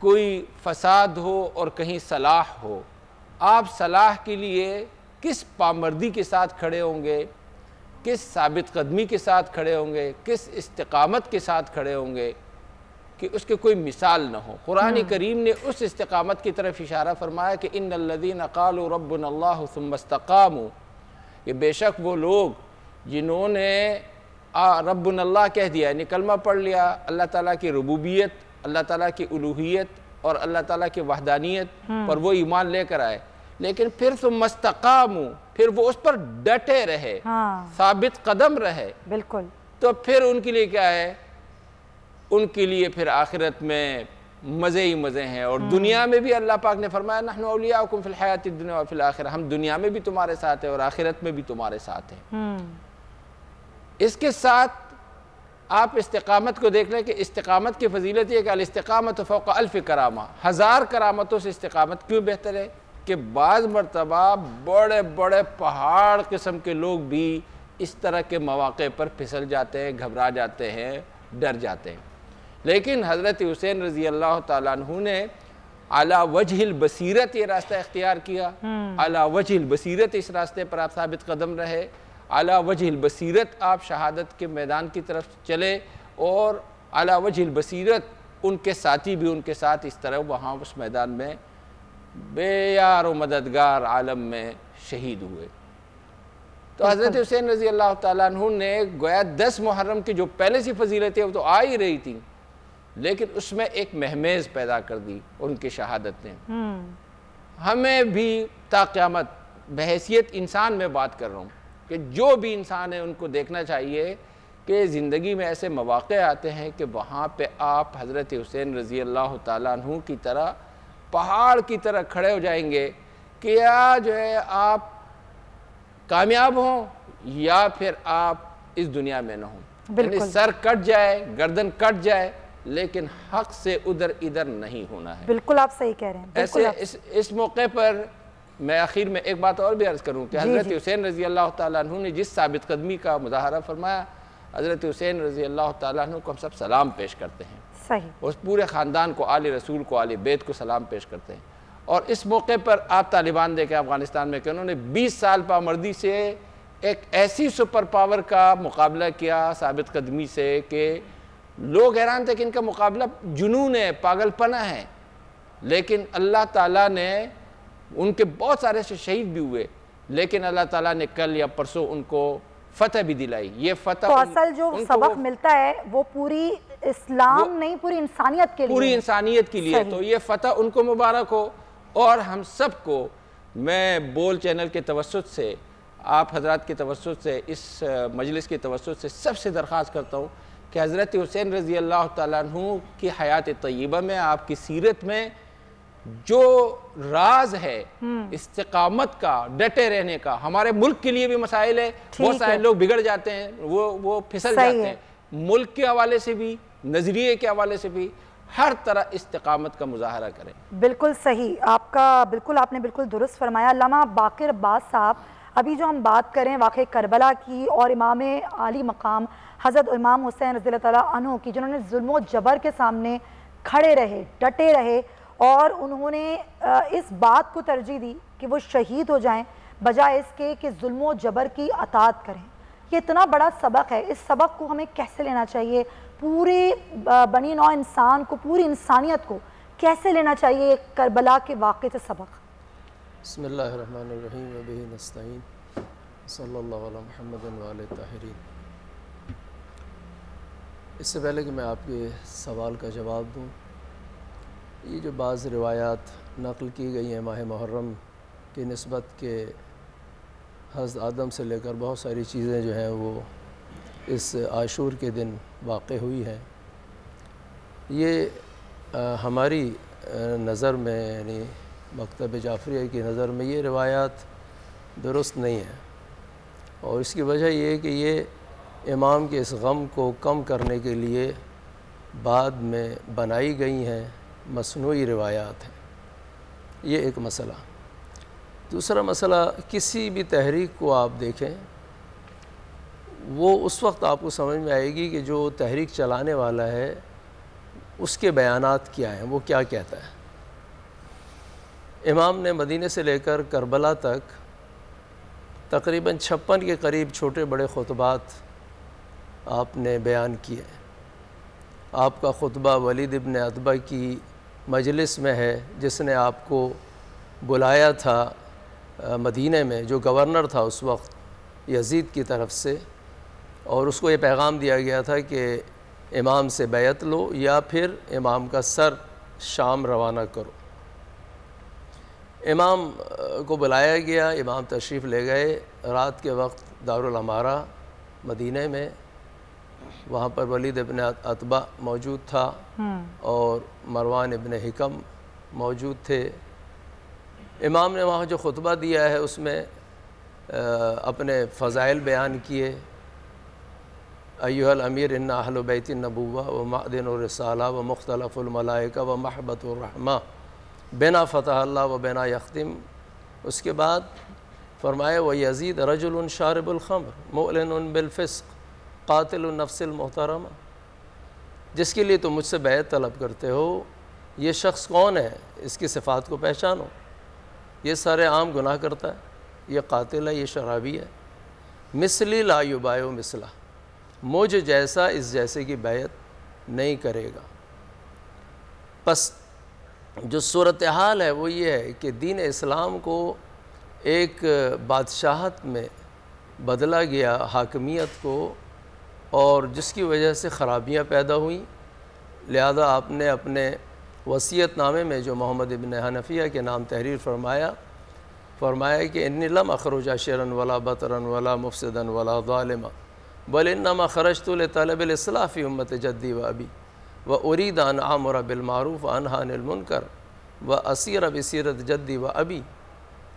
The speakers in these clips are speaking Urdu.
کوئی فساد ہو اور کہیں صلاح ہو، آپ صلاح کے لیے کس پامردی کے ساتھ کھڑے ہوں گے، کس ثابت قدمی کے ساتھ کھڑے ہوں گے، کس استقامت کے ساتھ کھڑے ہوں گے کہ اس کے کوئی مثال نہ ہو۔ قرآن کریم نے اس استقامت کی طرف اشارہ فرمایا کہ ان الذین قالوا ربنا اللہ ثم استقاموا، کہ بے شک وہ لوگ جنہوں نے ربنا اللہ کہہ دیا، یعنی کلمہ پڑھ لیا، اللہ تعالیٰ کی ربوبیت، اللہ تعالیٰ کی الوہیت اور اللہ تعالیٰ کی وحدانیت پر وہ ایمان لے کر آئے، لیکن پھر ثم استقاموا، پھر وہ اس پر ڈٹے رہے، ثابت قدم رہے، بالکل، تو پھر ان کے لیے کیا ہے؟ ان کے لیے پھر آخرت میں مزے ہی مزے ہیں، اور دنیا میں بھی اللہ پاک نے فرمایا نحن اولیاؤکم فی الحیات الدنیا وفی الآخرہ، ہم دنیا میں بھی تمہارے ساتھ ہیں اور آخرت میں بھی تمہارے ساتھ ہیں۔ اس کے ساتھ آپ استقامت کو دیکھ لیں کہ استقامت کی فضیلت یہ کہ الاستقامت فوق الف کرامہ، 1000 کرامتوں سے استقامت کیوں بہتر ہے کہ بعض مرتبہ بڑے بڑے پہاڑ قسم کے لوگ بھی اس طرح کے مواقع پر پھسل جاتے ہیں، گھبرا جاتے ہیں، ڈر جاتے ہیں، لیکن حضرت حسین رضی اللہ تعالیٰ عنہ نے علی وجہ البصیرت یہ راستہ اختیار کیا، علی وجہ البصیرت اس راستے پر آپ ثابت قدم رہے، علی وجہ البصیرت آپ شہادت کے میدان کی طرف چلے، اور علی وجہ البصیرت ان کے ساتھی بھی ان کے ساتھ اس طرح وہاں اس میدان میں بے یار و مددگار عالم میں شہید ہوئے۔ تو حضرت حسین رضی اللہ تعالیٰ عنہ نے گویا 10 محرم کی جو پہلے سی فضیلتیں وہ تو آ ہی رہی تھیں، لیکن اس میں ایک مہمیز پیدا کر دی ان کی شہادت نے۔ ہمیں بھی تا قیامت بحیثیت انسان میں بات کر رہا ہوں کہ جو بھی انسان ہے ان کو دیکھنا چاہیے کہ زندگی میں ایسے مواقع آتے ہیں کہ وہاں پہ آپ حضرت حسین رضی اللہ تعالیٰ عنہ کی طرح پہاڑ کی طرح کھڑے ہو جائیں گے کہ یا جو ہے آپ کامیاب ہوں یا پھر آپ اس دنیا میں نہ ہوں، یعنی سر کٹ جائے، گردن کٹ جائے، لیکن حق سے ادھر ادھر نہیں ہونا ہے۔ بالکل آپ صحیح کہہ رہے ہیں۔ ایسے اس موقع پر میں آخر میں ایک بات اور بھی عرض کروں کہ حضرت حسین رضی اللہ تعالیٰ عنہ نے جس ثابت قدمی کا مظاہرہ فرمایا، حضرت حسین رضی اللہ تعالیٰ عنہ کو ہم سب سلام پیش کرتے ہیں، صحیح، اس پورے خاندان کو، آل رسول کو، آل بیت کو سلام پیش کرتے ہیں۔ اور اس موقع پر آپ طالبان دیکھیں افغانستان میں کہ انہوں نے 20 سال پامردی سے ایک ایسی سپر پاور کا مقابلہ کیا ثابت قدمی سے کہ لوگ حیران تھے کہ ان کا مقابلہ جنون ہے، پاگل پنہ ہے، لیکن اللہ تعالیٰ نے ان کے بہت سارے سے شہید بھی ہوئے، لیکن اللہ تعالیٰ نے کل یا پرسوں ان کو فتح بھی دلائی۔ یہ فتح تو اصل جو سبق ملتا ہے وہ پوری اسلام نہیں، پوری انسانیت کے لیے، پوری انسانیت کے لیے، تو یہ فتح ان کو مبارک ہو۔ اور ہم سب کو میں بول چینل کے توسط سے، آپ حضرات کے توسط سے، اس مجلس کے توسط سے سب سے درخواست کرتا ہوں کہ حضرت حسین رضی اللہ تعالیٰ عنہ کی حیات طیبہ میں، آپ کی سیرت میں جو راز ہے استقامت کا، ڈٹے رہنے کا، ہمارے ملک کے لیے بھی مسائل ہے، بہت سارے لوگ بگڑ جاتے ہیں، وہ پھسل جاتے ہیں، ملک کے حوالے سے بھی، نظریے کے حوالے سے بھی، ہر طرح استقامت کا مظاہرہ کریں۔ بالکل صحیح، آپ نے بالکل درست فرمایا۔ علامہ باقر عباس صاحب، ابھی جو ہم بات کریں واقعہ کربلا کی اور امام عالی مقام حضرت امام حسین رضی اللہ تعالیٰ عنہ کی، جنہوں نے ظلم و جبر کے سامنے کھڑے رہے، ڈٹے رہے، اور انہوں نے اس بات کو ترجیح دی کہ وہ شہید ہو جائیں بجائے اس کے کہ ظلم و جبر کی اطاعت کریں۔ یہ اتنا بڑا سبق ہے، اس سبق کو ہمیں کیسے لینا چاہیے؟ پورے بنی نوع انسان کو، پوری انسانیت کو کیسے لینا چاہیے کربلا کے واقعے سے سبق؟ بسم اللہ الرحمن الرحیم وبہ نستعین صلی اللہ علی محمد وآلہ الطاہرین۔ اس سے پہلے کہ میں آپ کے سوال کا جواب دوں، یہ جو بعض روایات نقل کی گئی ہیں ماہ محرم کی نسبت کے حضرت آدم سے لے کر بہت ساری چیزیں جو ہیں وہ اس عاشور کے دن واقع ہوئی ہیں، یہ ہماری نظر میں، یعنی مکتب جعفریہ کی نظر میں یہ روایات درست نہیں ہیں، اور اس کی وجہ یہ ہے کہ یہ امام کے اس غم کو کم کرنے کے لیے بعد میں بنائی گئی ہیں مصنوعی روایات ہیں۔ یہ ایک مسئلہ۔ دوسرا مسئلہ، کسی بھی تحریک کو آپ دیکھیں، وہ اس وقت آپ کو سمجھ میں آئے گی کہ جو تحریک چلانے والا ہے اس کے بیانات کیا ہیں، وہ کیا کہتا ہے۔ امام نے مدینے سے لے کر کربلا تک تقریباً 56 کے قریب چھوٹے بڑے خطبات آپ نے بیان کیے۔ آپ کا خطبہ ولید ابن عتبہ کی مجلس میں ہے، جس نے آپ کو بلایا تھا مدینے میں، جو گورنر تھا اس وقت یزید کی طرف سے، اور اس کو یہ پیغام دیا گیا تھا کہ امام سے بیعت لو یا پھر امام کا سر شام روانہ کرو۔ امام کو بلایا گیا، امام تشریف لے گئے رات کے وقت دارالعمارہ مدینہ میں، وہاں پر ولید ابن عتبہ موجود تھا اور مروان ابن حکم موجود تھے۔ امام نے وہاں جو خطبہ دیا ہے اس میں اپنے فضائل بیان کیے۔ ایھا الامیر ان اہل بیت النبوہ و معدن الرسالہ و مختلف الملائکہ و محبت الرحمہ بنا فتح اللہ و بنا یختم۔ اس کے بعد فرمایا وَيَزِيدُ رَجُلٌ شارب الخمر مُعْلِنٌ بالفسق قاتل النفس المحترمہ۔ جس کے لیے تم مجھ سے بیعت طلب کرتے ہو، یہ شخص کون ہے، اس کی صفات کو پہچانو۔ یہ سارے عام گناہ کرتا ہے، یہ قاتل ہے، یہ شرابی ہے۔ مثلی لا یبایع مثلہ، مجھ جیسا اس جیسے کی بیعت نہیں کرے گا۔ پس جو صورتحال ہے وہ یہ ہے کہ دین اسلام کو ایک بادشاہت میں بدلا گیا، حاکمیت کو، اور جس کی وجہ سے خرابیاں پیدا ہوئیں۔ لہذا آپ نے اپنے وصیت نامے میں جو محمد ابن حنفیہ کے نام تحریر فرمایا کہ انی لم اخرج عشرا ولا بطرا ولا مفسدا ولا ظالما بل انما خرجت لطلب الاصلاح فی امت جدی و ابی و ارید ان اعمر بالمعروف وانہی عن المنکر و اسیر بسیرت جدی و ابی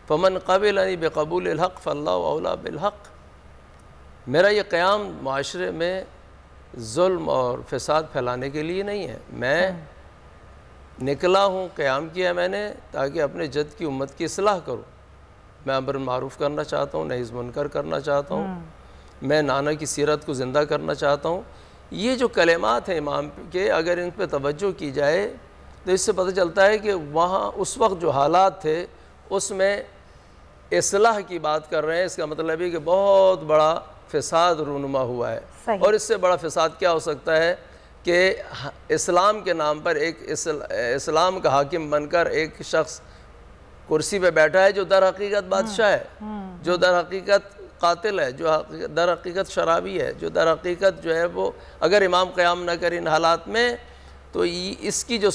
فمن قبلنی بقبول الحق فاللہ اولی بالحق۔ میرا یہ قیام معاشرے میں ظلم اور فساد پھیلانے کے لیے نہیں ہے، میں نکلا ہوں، قیام کیا میں نے تاکہ اپنے جد کی امت کی اصلاح کروں۔ میں امر معروف کرنا چاہتا ہوں، نہی منکر کرنا چاہتا ہوں، میں نانا کی سیرت کو زندہ کرنا چاہتا ہوں۔ یہ جو کلمات ہیں امام کے، اگر ان پہ توجہ کی جائے تو اس سے پتہ چلتا ہے کہ وہاں اس وقت جو حالات تھے اس میں اصلاح کی بات کر رہے ہیں۔ اس کا مطلب ہے کہ بہت بڑا فساد رونما ہوا ہے، اور اس سے بڑا فساد کیا ہو سکتا ہے کہ اسلام کے نام پر ایک اسلام کا حاکم بن کر ایک شخص کرسی پہ بیٹھا ہے جو در حقیقت بادشاہ ہے، جو در حقیقت قاتل ہے، جو در حقیقت شرابی ہے، جو در حقیقت جو ہے وہ اگر امام قیام نہ کرے ان حالات میں تو اس کی جو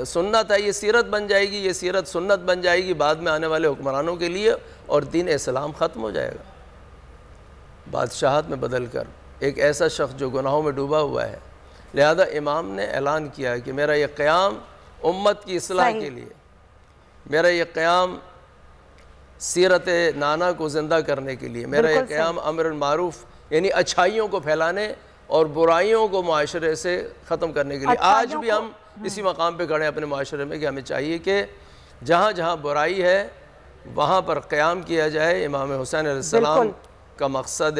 سنت ہے یہ سیرت بن جائے گی، یہ سیرت سنت بن جائے گی بعد میں آنے والے حکمرانوں کے لیے، اور دین اسلام ختم ہو جائے گا بادشاہت میں بدل کر ایک ایسا شخص جو گناہوں میں ڈوبا ہوا ہے۔ لہذا امام نے اعلان کیا کہ میرا یہ قیام امت کی اصلاح کے لیے، میرا یہ قیام سیرت نانا کو زندہ کرنے کے لیے، میرا یہ قیام امر المعروف یعنی اچھائیوں کو پھیلانے اور برائیوں کو معاشرے سے ختم کرنے کے لیے۔ آج بھی ہم اسی مقام پہ کھڑے ہیں اپنے معاشرے میں کہ ہمیں چاہیے کہ جہاں جہاں برائی ہے وہاں پر قیام کیا جائے۔ امام حسین علیہ السلام کا مقصد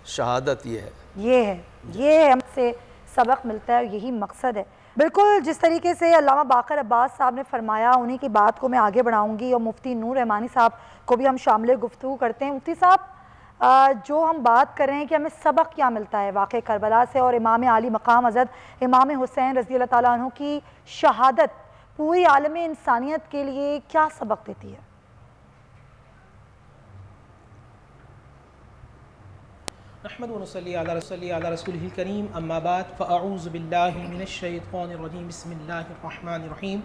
شہادت یہ ہے، یہ ہم سے سبق ملتا ہے، یہی مقصد ہے۔ بالکل جس طریقے سے علامہ باقر عباس صاحب نے فرمایا، انہی کی بات کو میں آگے بڑھاؤں گی اور مفتی نور رحمانی صاحب کو بھی ہم شامل گفتگو کرتے ہیں۔ مفتی صاحب، جو ہم بات کر رہے ہیں کہ ہمیں سبق کیا ملتا ہے واقعہ کربلا سے، اور امام عالی مقام حضرت امام حسین رضی اللہ تعالیٰ عنہ کی شہادت پوری عالم انسانیت کے لیے کیا سبق دیتی ہے؟ نحمد و نصلی علی رسولہ الکریم، اما بعد فاعوذ باللہ من الشیطان الرجیم، بسم اللہ الرحمن الرحیم۔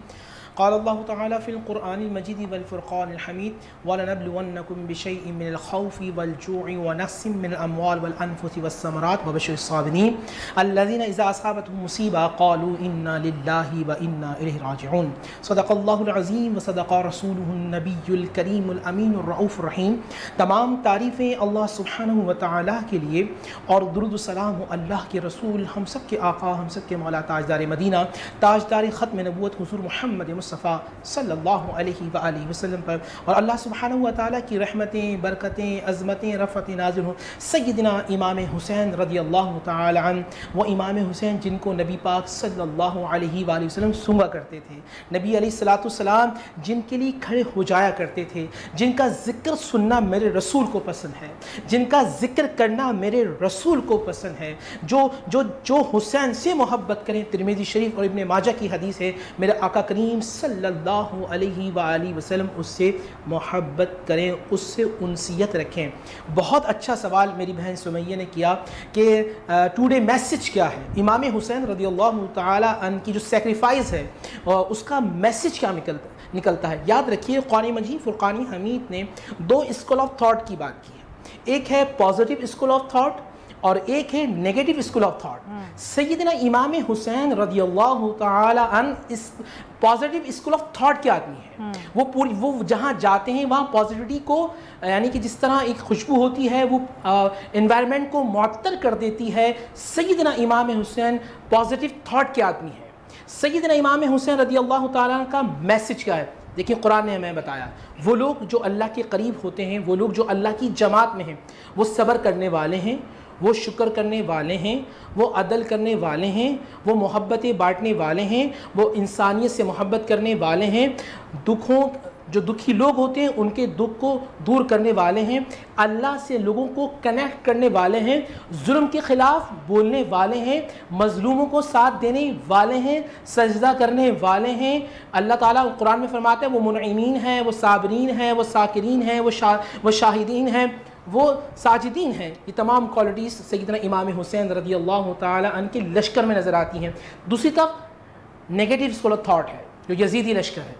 قال اللہ تعالی فی القرآن المجید والفرقان الحمید وَلَنَبْلُوَنَّكُمْ بِشَيْءٍ مِّنَ الْخَوْفِ وَالْجُوعِ وَنَقْصٍ مِّنَ الْأَمْوَالِ وَالْأَنفُسِ وَالثَّمَرَاتِ وَبَشِّرِ الصَّابِرِينَ الَّذِينَ إِذَا أَصَابَتْهُمْ مُصِيبَةٌ قَالُوا إِنَّا لِلَّهِ وَإِنَّا إِلَيْهِ رَاجِعُونَ صدق اللہ العظیم وصدق رسولہ النبی الکریم الامین الرؤوف الرحیم۔ تمام تعریفیں اللہ سبحانہ و تعالیٰ کے لیے، اور درود و سلام ہو اللہ کے رسول، ہم سب کے آقا، ہم سب کے مولا تاجدار مدینہ، تاجدار ختم نبوت حضور محمد مصطفیٰ صلی اللہ علیہ وآلہ وسلم پر، اور اللہ سبحانہ و تعالیٰ کی رحمتیں، برکتیں، عظمتیں، رفعتیں نازل ہوں سیدنا امام حسین رضی اللہ تعالی عنہ، وہ امام حسین جن کو نبی پاک صلی اللہ علیہ وآلہ وسلم سنگا کرتے تھے، نبی علیہ السلام جن کے لیے کھڑے ہو جایا کرتے تھے، جن کا ذکر سننا میرے رسول کو پسند ہے، جن کا ذکر کرنا میرے رسول کو پسند ہے، جو حسین سے محبت کریں، ترمذی شریف اور ابن ماجہ کی حدیث ہے، میرے آقا کریم صلی اللہ علیہ وآلہ وسلم اس سے محبت کریں، اس سے انسیت رکھیں۔ بہت اچھا سوال میری بہن سمیہ نے کیا کہ ٹوڈے میسج کیا ہے، امام حسین رضی اللہ تعالی عنہ کی جو سیکریفائز ہے اس کا میسج کیا نکلتا ہے۔ یاد رکھیے قرآن مجید فرقان حمید نے دو اسکول آف تھاٹ کی بات کی ہے، ایک ہے پازیٹیو اسکول آف تھاٹ اور ایک ہے نیگیٹو اسکول آف تھاٹ۔ سیدنا امام حسین رضی اللہ تعالی عنہ اس پازیٹیو اسکول آف تھاٹ کے آدمی ہیں، وہ جہاں جاتے ہیں وہاں پازیٹیوٹی کو، یعنی کہ جس طرح ایک خوشبو ہوتی ہے وہ انوائرمنٹ کو معطر کر دیتی ہے، سیدنا امام حسین پازیٹیو تھاٹ کے آدمی ہیں۔ سیدنا امام حسین رضی اللہ تعالیٰ عنہ کا میسج کیا ہے؟ دیکھیں قرآن نے ہمیں بتایا، وہ لوگ جو اللہ کے قریب ہوتے ہیں، وہ لوگ جو اللہ کی جماعت میں ہیں، وہ صبر کرنے والے ہیں، وہ شکر کرنے والے ہیں، وہ عدل کرنے والے ہیں، وہ محبتیں بانٹنے والے ہیں، وہ انسانیت سے محبت کرنے والے ہیں، جو دکھی لوگ ہوتے ہیں ان کے دکھ کو دور کرنے والے ہیں، اللہ سے لوگوں کو کنیکٹ کرنے والے ہیں، ظلم کے خلاف بولنے والے ہیں، مظلوموں کو ساتھ دینے والے ہیں، سجدہ کرنے والے ہیں۔ اللہ تعالیٰ قرآن میں فرماتا ہے وہ منعمین ہیں، وہ صابرین ہیں، وہ ساکرین ہیں، وہ شاہدین ہیں، وہ ساجدین ہیں۔ یہ تمام کوالٹیز سیدنا امام حسین رضی اللہ تعالی عنہ کے لشکر میں نظر آتی ہیں۔ دوسری طرف نیگیٹو اسکول آف تھاٹ ہے جو یزیدی لشکر ہے،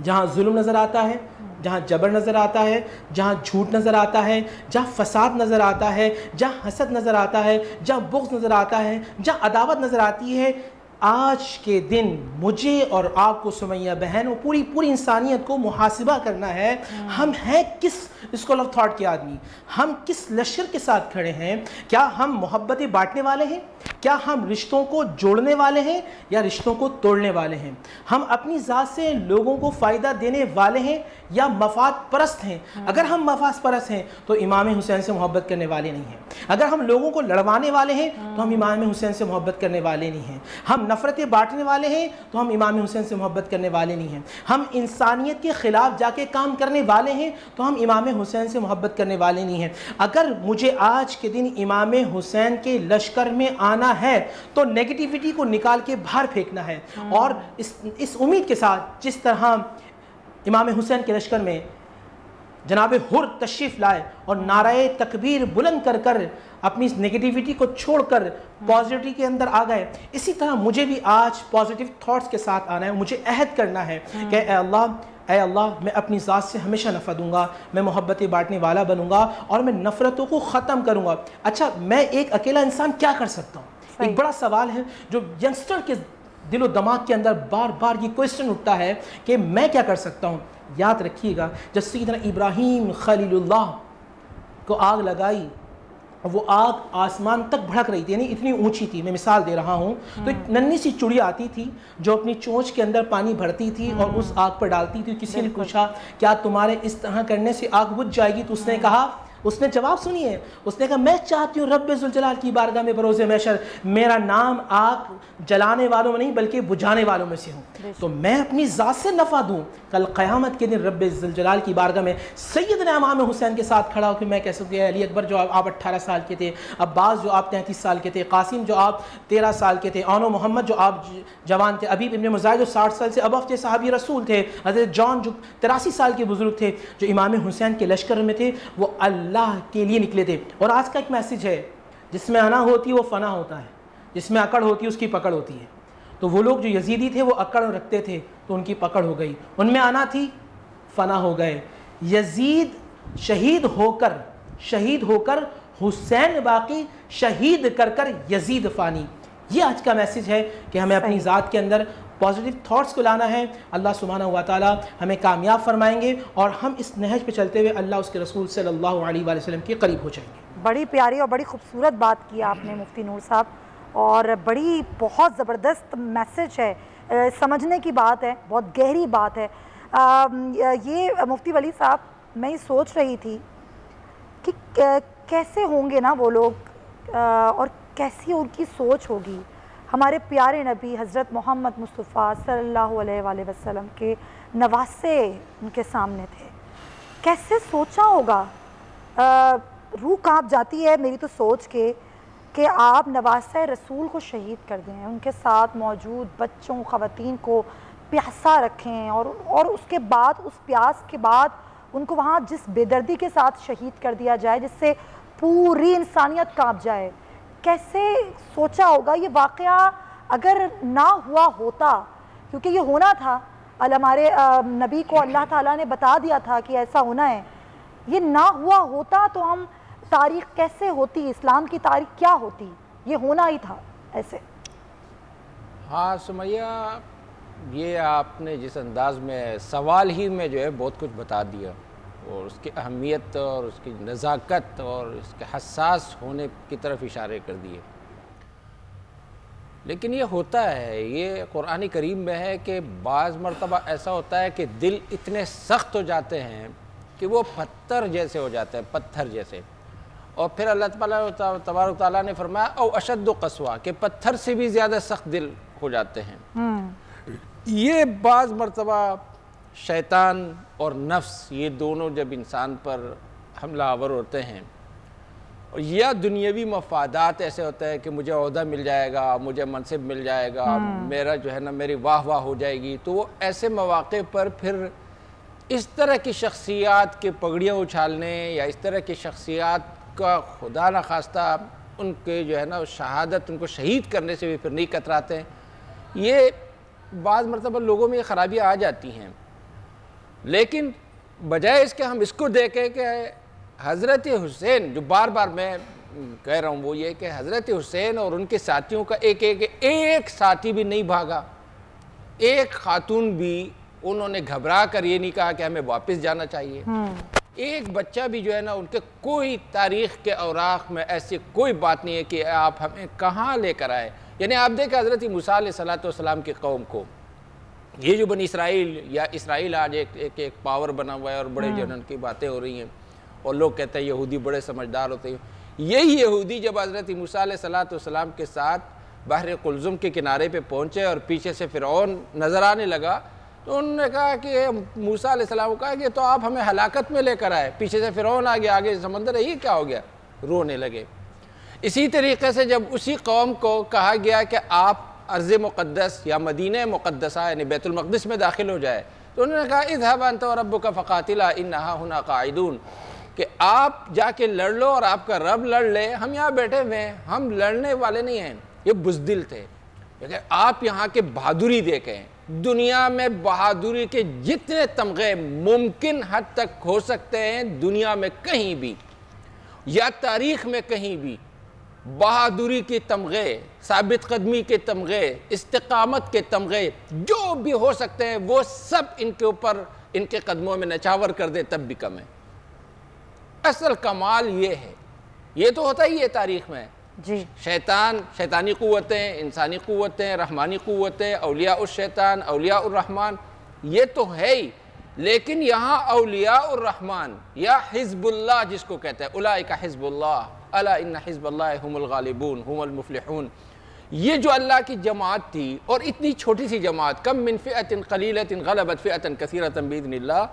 جہاں ظلم نظر آتا ہے، جہاں جبر نظر آتا ہے، جہاں جھوٹ نظر آتا ہے، جہاں فساد نظر آتا ہے، جہاں حسد نظر آتا ہے، جہاں بغض نظر آتا ہے، جہاں عداوت نظر آتی ہے۔ آج کے دن مجھے اور آپ کو سمیہ بہن اور پوری انسانیت کو محاسبہ کرنا ہے، ہم ہیں کس اسکول آف تھاٹ کے آدمی، ہم کس لشکر کے ساتھ کھڑے ہیں؟ کیا ہم محبتیں بانٹنے والے ہیں؟ کیا ہم رشتوں کو جوڑنے والے ہیں یا رشتوں کو توڑنے والے ہیں؟ ہم اپنی ذات سے لوگوں کو فائدہ دینے والے ہیں یا مفاد پرست ہیں؟ اگر ہم مفاد پرست ہیں تو امام حسین سے محبت کرنے والے نہیں ہیں۔ اگر ہم لوگوں کو لڑوانے والے ہیں تو ہم امام حسین سے محبت کرنے والے نہیں ہیں۔ ہم نفرتیں بانٹنے والے ہیں تو ہم امام حسین سے محبت کرنے والے نہیں ہیں۔ ہم انسانیت کے خلاف جا کے کام کرنے والے ہیں تو ہم امام حسین سے محبت کرنے والے نہیں ہیں۔ اگر مجھے آج کے دن امام حسین کے لشکر میں آنا ہے تو نیگیٹیوٹی کو نکال کے باہر پھینکنا ہے، اور اس امید کے ساتھ جس طرح امام حسین کے لشکر میں جناب حر تشریف لائے اور نعرہ تکبیر بلند کر کر اپنی نیگیٹیوٹی کو چھوڑ کر پازیٹیوٹی کے اندر آ گئے، اسی طرح مجھے بھی آج پازیٹیو تھاٹس کے ساتھ آنا ہے۔ مجھے عہد کرنا ہے کہ اے اللہ میں اپنی ذات سے ہمیشہ نفع دوں گا، میں محبتیں بانٹنے والا بنوں گا اور میں نفرتوں کو ختم کروں گا۔ اچھا میں ایک اکیلا انسان کیا کر سکتا ہوں؟ ایک بڑا سوال ہے جو ینگسٹر کے دل و دماغ کے اندر بار بار یہ کوئسچن اٹھتا ہے کہ میں کیا کر سکتا ہوں؟ یاد رکھیے گا جب سیدنا ابراہیم خلیل اللہ کو آگ لگائی، وہ آگ آسمان تک بھڑک رہی تھی، یعنی اتنی اونچی تھی، میں مثال دے رہا ہوں، تو ایک ننھی سی چڑیا آتی تھی جو اپنی چونچ کے اندر پانی بھرتی تھی اور اس آگ پر ڈالتی تھی۔ کسی نے پوچھا کیا تمہارے اس طرح کرنے سے آگ بجھ جائے گی؟ تو اس نے کہا، اس نے جواب سنیے، اس نے کہا میں چاہتی ہوں رب ذوالجلال کی بارگاہ میں بروز محشر میرا نام آگ جلانے والوں میں نہیں بلکہ بجھانے والوں میں سے ہوں، تو میں اپنی ذات سے نفع دوں، کل قیامت کے دن رب ذوالجلال کی بارگاہ میں سیدنا امام حسین کے ساتھ کھڑا ہو کہ میں کہہ سکتی ہوں علی اکبر جو آپ 18 سال کے تھے، عباس جو آپ 33 سال کے تھے، قاسم جو آپ 13 سال کے تھے، آنو محمد جو آپ جوان تھے، ابیب ابن مزاحم جو 60 سال سے ابو تھے، صحابی رسول تھے، حضرت جان جو 83 سال کے بزرگ تھے، جو امام حسین کے لشکر میں تھے، وہ اللہ کے لیے نکلے تھے۔ اور آج کا ایک میسج ہے، جس میں انا ہوتی ہے وہ فنا ہوتا ہے، جس میں اکڑ ہوتی ہے اس کی پکڑ ہوتی ہے۔ تو وہ لوگ جو یزیدی تھے وہ اکڑ رکھتے تھے تو ان کی پکڑ ہو گئی، ان میں آنا تھی، فنا ہو گئے۔ یزید شہید ہو کر حسین باقی، شہید کر کر یزید فانی۔ یہ آج کا میسج ہے کہ ہمیں اپنی ذات کے اندر پازیٹیو تھاٹس کو لانا ہے۔ اللہ سبحانہ و تعالیٰ ہمیں کامیاب فرمائیں گے اور ہم اس نہج پہ چلتے ہوئے اللہ اس کے رسول صلی اللہ علیہ وآلہ وسلم کے قریب ہو جائیں گے۔ بڑی پیاری اور بڑی خوبصورت بات کی آپ نے مفتی نور صاحب, اور بڑی بہت زبردست میسج ہے, سمجھنے کی بات ہے, بہت گہری بات ہے. یہ مفتی ولی صاحب, میں یہ سوچ رہی تھی کہ کیسے ہوں گے نا وہ لوگ اور کیسی ان کی سوچ ہوگی. ہمارے پیارے نبی حضرت محمد مصطفیٰ صلی اللہ علیہ وآلہ وسلم کے نواسے ان کے سامنے تھے, کیسے سوچا ہوگا. روح کانپ جاتی ہے میری تو سوچ کے کہ آپ نواسہ رسول کو شہید کر دیں, ان کے ساتھ موجود بچوں خواتین کو پیاسا رکھیں, اور اس کے بعد, اس پیاس کے بعد ان کو وہاں جس بے دردی کے ساتھ شہید کر دیا جائے جس سے پوری انسانیت کانپ جائے. کیسے سوچا ہوگا یہ واقعہ اگر نہ ہوا ہوتا, کیونکہ یہ ہونا تھا, ہمارے نبی کو اللہ تعالیٰ نے بتا دیا تھا کہ ایسا ہونا ہے. یہ نہ ہوا ہوتا تو ہم تاریخ کیسے ہوتی, اسلام کی تاریخ کیا ہوتی. یہ ہونا ہی تھا ایسے. ہاں سمیہ, یہ آپ نے جس انداز میں سوال ہی میں جو ہے بہت کچھ بتا دیا, اور اس کی اہمیت اور اس کی نزاکت اور اس کے حساس ہونے کی طرف اشارے کر دیے. لیکن یہ ہوتا ہے, یہ قرآن کریم میں ہے کہ بعض مرتبہ ایسا ہوتا ہے کہ دل اتنے سخت ہو جاتے ہیں کہ وہ پتھر جیسے ہو جاتے ہیں, پتھر جیسے. اور پھر اللہ تبارک تعالیٰ نے فرمایا او اشد قسوہ, کہ پتھر سے بھی زیادہ سخت دل ہو جاتے ہیں. یہ بعض مرتبہ شیطان اور نفس, یہ دونوں جب انسان پر حملہ آور ہوتے ہیں, یا دنیاوی مفادات ایسے ہوتے ہیں کہ مجھے عہدہ مل جائے گا, مجھے منصب مل جائے گا, میرا جو ہے نا میری واہ واہ ہو جائے گی, تو وہ ایسے مواقع پر پھر اس طرح کی شخصیات کے پگڑیاں اچھالنے, یا اس طرح کی شخصیات کا خدا نخواستہ ان کے جو ہے نا شہادت, ان کو شہید کرنے سے بھی پھر نہیں کتراتے ہیں. یہ بعض مرتبہ لوگوں میں یہ خرابیاں آ جاتی ہیں. لیکن بجائے اس کے ہم اس کو دیکھیں کہ حضرت حسین, جو بار بار میں کہہ رہا ہوں وہ یہ کہ حضرت حسین اور ان کے ساتھیوں کا ایک ساتھی بھی نہیں بھاگا, ایک خاتون بھی انہوں نے گھبرا کر یہ نہیں کہا کہ ہمیں واپس جانا چاہیے. ایک بچہ بھی جو ہے نا, ان کے کوئی تاریخ کے اوراق میں ایسی کوئی بات نہیں ہے کہ آپ ہمیں کہاں لے کر آئے. یعنی آپ دیکھیں حضرت موسیٰ علیہ السلام کی قوم کو, یہ جو بنی اسرائیل, یا اسرائیل آج ایک پاور بنا ہوا ہے اور بڑے جنن کی باتیں ہو رہی ہیں, اور لوگ کہتے ہیں یہودی بڑے سمجھدار ہوتے ہیں. یہی یہودی جب حضرت موسیٰ علیہ السلام کے ساتھ بحر قلزم کے کنارے پہ پہنچے اور پیچھے سے فرعون نظر آنے لگا, تو انہوں نے کہا کہ موسیٰ علیہ السلام کو کہا کہ تو آپ ہمیں ہلاکت میں لے کر آئے, پیچھے سے فرعون آ گیا, آگے سمندر ہے, یہ کیا ہو گیا, رونے لگے. اسی طریقے سے جب اسی قوم کو کہا گیا کہ آپ ارض مقدس یا مدینہ مقدسہ یعنی بیت المقدس میں داخل ہو جائے, تو انہوں نے کہا اذهب انت وربک فقاتلا انھا ہنا قاعدون, کہ آپ جا کے لڑ لو اور آپ کا رب لڑ لے, ہم یہاں بیٹھے ہوئے ہیں, ہم لڑنے والے نہیں ہیں. یہ بزدل تھے. آپ یہاں کے بہادری دیکھیں, دنیا میں بہادری کے جتنے تمغے ممکن حد تک ہو سکتے ہیں دنیا میں کہیں بھی یا تاریخ میں کہیں بھی, بہادری کے تمغے, ثابت قدمی کے تمغے, استقامت کے تمغے جو بھی ہو سکتے ہیں وہ سب ان کے اوپر, ان کے قدموں میں نچاور کر دیں تب بھی کم ہے. اصل کمال یہ ہے, یہ تو ہوتا ہی ہے تاریخ میں. جی شیطانی قوتیں, انسانی قوتیں, رحمانی قوتیں, اولیاء الشیطان, اولیاء الرحمن, یہ تو ہے ہی. لیکن یہاں اولیاء الرحمن یا حزب اللہ جس کو کہتے ہیں, اولئک حزب اللہ الا ان حزب اللہ هم الغالبون هم المفلحون, یہ جو اللہ کی جماعت تھی, اور اتنی چھوٹی سی جماعت, کم من فئۃ قلیلۃ غلبت فئۃ کثیرۃ باذن اللہ,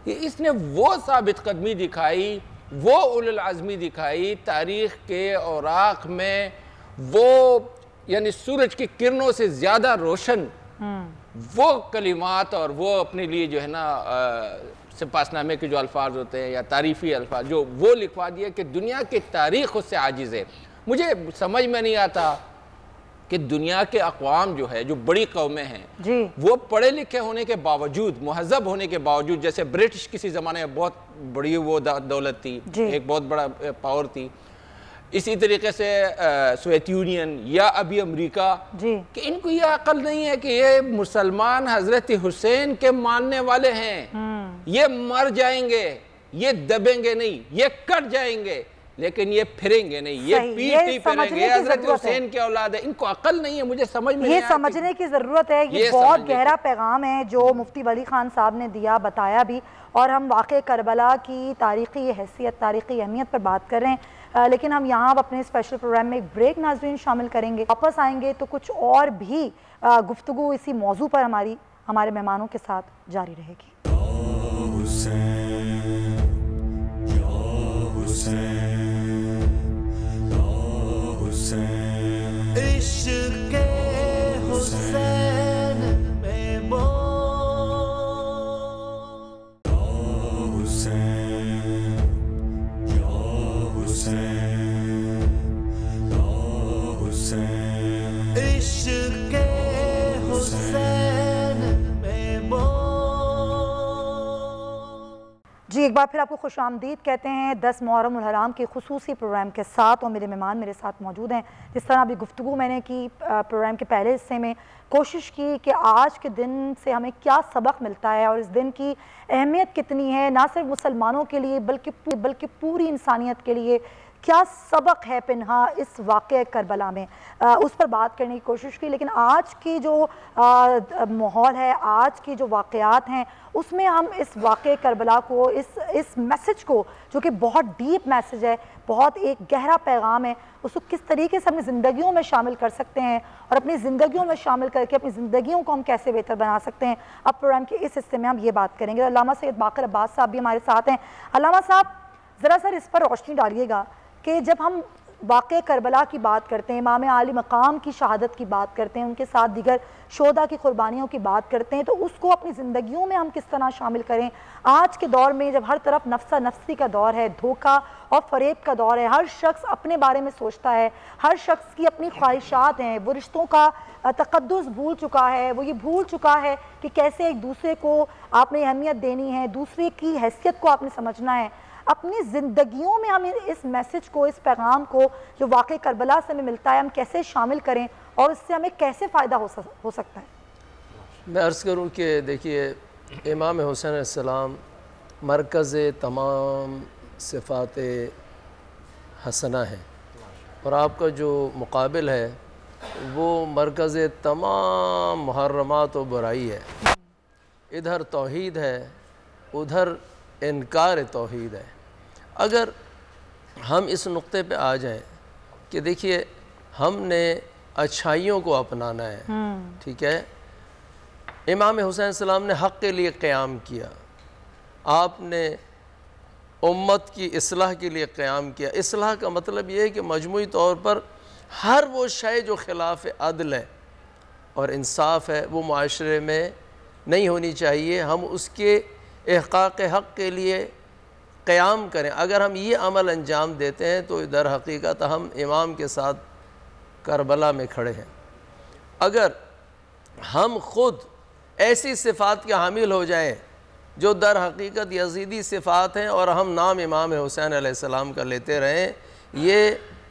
اس نے وہ ثابت قدمی دکھائی, وہ اولو العزمی دکھائی تاریخ کے اوراق میں, وہ یعنی سورج کی کرنوں سے زیادہ روشن وہ کلمات, اور وہ اپنے لیے جو ہے نا سپاس نامے کے جو الفاظ ہوتے ہیں یا تعریفی الفاظ جو وہ لکھوا دیا کہ دنیا کی تاریخ اس سے عاجز ہے. مجھے سمجھ میں نہیں آتا کہ دنیا کے اقوام جو ہے, جو بڑی قومیں ہیں, وہ پڑھے لکھے ہونے کے باوجود, مہذب ہونے کے باوجود, جیسے برٹش کسی زمانے میں بہت بڑی وہ دولت تھی, ایک بہت بڑا پاور تھی, اسی طریقے سے سوویت یونین یا ابھی امریکہ, کہ ان کو یہ عقل نہیں ہے کہ یہ مسلمان حضرت حسین کے ماننے والے ہیں, یہ مر جائیں گے, یہ دبیں گے نہیں, یہ کٹ جائیں گے, لیکن یہ پھریں گے نہیں، یہ پیٹ نہیں پھریں گے. حضرت حسین کی اولاد ہے، ان کو عقل نہیں ہے. مجھے سمجھ میں نہیں یہ سمجھنے کی ضرورت ہے. یہ بہت گہرا پیغام ہے جو مفتی ولی خان صاحب نے دیا، بتایا بھی. اور ہم واقع کربلا کی تاریخی حیثیت، تاریخی اہمیت پر بات کر رہے ہیں، لیکن ہم یہاں اپنے اسپیشل پروگرام میں ایک بریک ناظرین شامل کریں گے. واپس آئیں گے تو کچھ اور بھی گفتگو اسی موضوع پر ہمارے مہمانوں کے ساتھ جاری رہے گی. عشق حسین میں عشق حسین میں جی ایک بار پھر آپ کو خوش آمدید کہتے ہیں 10 محرم الحرام کے خصوصی پروگرام کے ساتھ، اور میرے مہمان میرے ساتھ موجود ہیں. جس طرح ابھی گفتگو میں نے کی پروگرام کے پہلے حصے میں، کوشش کی کہ آج کے دن سے ہمیں کیا سبق ملتا ہے اور اس دن کی اہمیت کتنی ہے، نہ صرف مسلمانوں کے لیے بلکہ پوری انسانیت کے لیے کیا سبق ہے پنہا اس واقعہ کربلا میں، اس پر بات کرنے کی کوشش کی. لیکن آج کی جو ماحول ہے، آج کی جو واقعات ہیں، اس میں ہم اس واقعہ کربلا کو، اس میسج کو جو کہ بہت ڈیپ میسج ہے، بہت ایک گہرا پیغام ہے، اس کو کس طریقے سے اپنی زندگیوں میں شامل کر سکتے ہیں اور اپنی زندگیوں میں شامل کر کے اپنی زندگیوں کو ہم کیسے بہتر بنا سکتے ہیں. اب پروگرام کے اس حصے میں ہم یہ بات کریں گے. علامہ سید باقر عباس صاحب بھی ہمارے ساتھ ہیں. علامہ صاحب ذرا سر اس پر روشنی ڈالیے گا کہ جب ہم واقع کربلا کی بات کرتے ہیں، امام عالی مقام کی شہادت کی بات کرتے ہیں، ان کے ساتھ دیگر شہداء کی قربانیوں کی بات کرتے ہیں، تو اس کو اپنی زندگیوں میں ہم کس طرح شامل کریں. آج کے دور میں جب ہر طرف نفسا نفسی کا دور ہے، دھوکہ اور فریب کا دور ہے، ہر شخص اپنے بارے میں سوچتا ہے، ہر شخص کی اپنی خواہشات ہیں، وہ رشتوں کا تقدس بھول چکا ہے، وہ یہ بھول چکا ہے کہ کیسے ایک دوسرے کو آپ نے اہمیت دینی ہے، دوسرے کی حیثیت کو آپ نے سمجھنا ہے. اپنی زندگیوں میں ہم اس میسج کو، اس پیغام کو جو واقع کربلا سے ہمیں ملتا ہے، ہم کیسے شامل کریں اور اس سے ہمیں کیسے فائدہ ہو سکتا ہے؟ میں عرض کروں کہ دیکھیے امام حسین علیہ السلام مرکز تمام صفات حسنہ ہیں، اور آپ کا جو مقابل ہے وہ مرکز تمام محرمات و برائی ہے. ادھر توحید ہے، ادھر انکار توحید ہے. اگر ہم اس نقطے پہ آ جائیں کہ دیکھیے ہم نے اچھائیوں کو اپنانا ہے، ٹھیک ہے، امام حسین علیہ السلام نے حق کے لیے قیام کیا، آپ نے امت کی اصلاح کے لیے قیام کیا. اصلاح کا مطلب یہ ہے کہ مجموعی طور پر ہر وہ شے جو خلاف عدل ہے اور انصاف ہے وہ معاشرے میں نہیں ہونی چاہیے، ہم اس کے احقاق حق کے لیے قیام کریں. اگر ہم یہ عمل انجام دیتے ہیں تو در حقیقت ہم امام کے ساتھ کربلا میں کھڑے ہیں. اگر ہم خود ایسی صفات کے حامل ہو جائیں جو در حقیقت یزیدی صفات ہیں اور ہم نام امام حسین علیہ السلام کا لیتے رہیں، یہ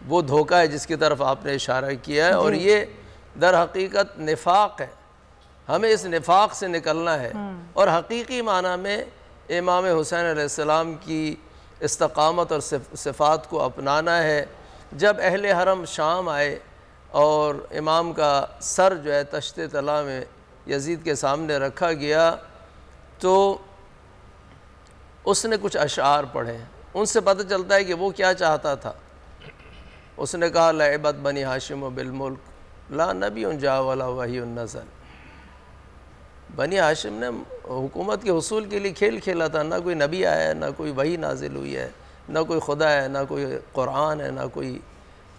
وہ دھوکہ ہے جس کی طرف آپ نے اشارہ کیا ہے، اور یہ در حقیقت نفاق ہے. ہمیں اس نفاق سے نکلنا ہے اور حقیقی معنی میں امام حسین علیہ السلام کی استقامت اور صفات کو اپنانا ہے. جب اہل حرم شام آئے اور امام کا سر جو ہے تشت طلا میں یزید کے سامنے رکھا گیا تو اس نے کچھ اشعار پڑھے. ان سے پتہ چلتا ہے کہ وہ کیا چاہتا تھا. اس نے کہا لعبت بنی ہاشم بالملک لا نبی جا ولا وحی نزل. بنی ہاشم نے حکومت کے حصول کے لیے کھیل کھیلا تھا، نہ کوئی نبی آیا ہے، نہ کوئی وحی نازل ہوئی ہے، نہ کوئی خدا ہے، نہ کوئی قرآن ہے، نہ کوئی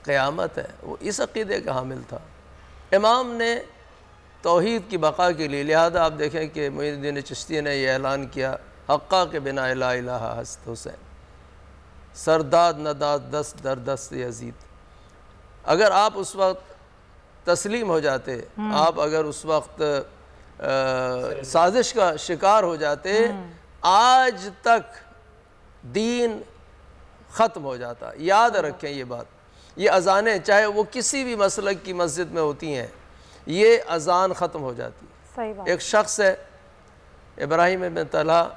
قیامت ہے. وہ اس عقیدے کا حامل تھا. امام نے توحید کی بقا کے لیے، لہذا آپ دیکھیں کہ معین الدین چشتی نے یہ اعلان کیا حقا کے بنا لا الہ حسن حسین سرداد نداد دست در دست یزید. اگر آپ اس وقت تسلیم ہو جاتے، آپ اگر اس وقت سازش کا شکار ہو جاتے، آج تک دین ختم ہو جاتا. یاد رکھیں یہ بات. یہ اذانیں چاہے وہ کسی بھی مسلک کی مسجد میں ہوتی ہیں، یہ اذان ختم ہو جاتی. صحیح بات. ایک شخص ہے ابراہیم بن طلحہ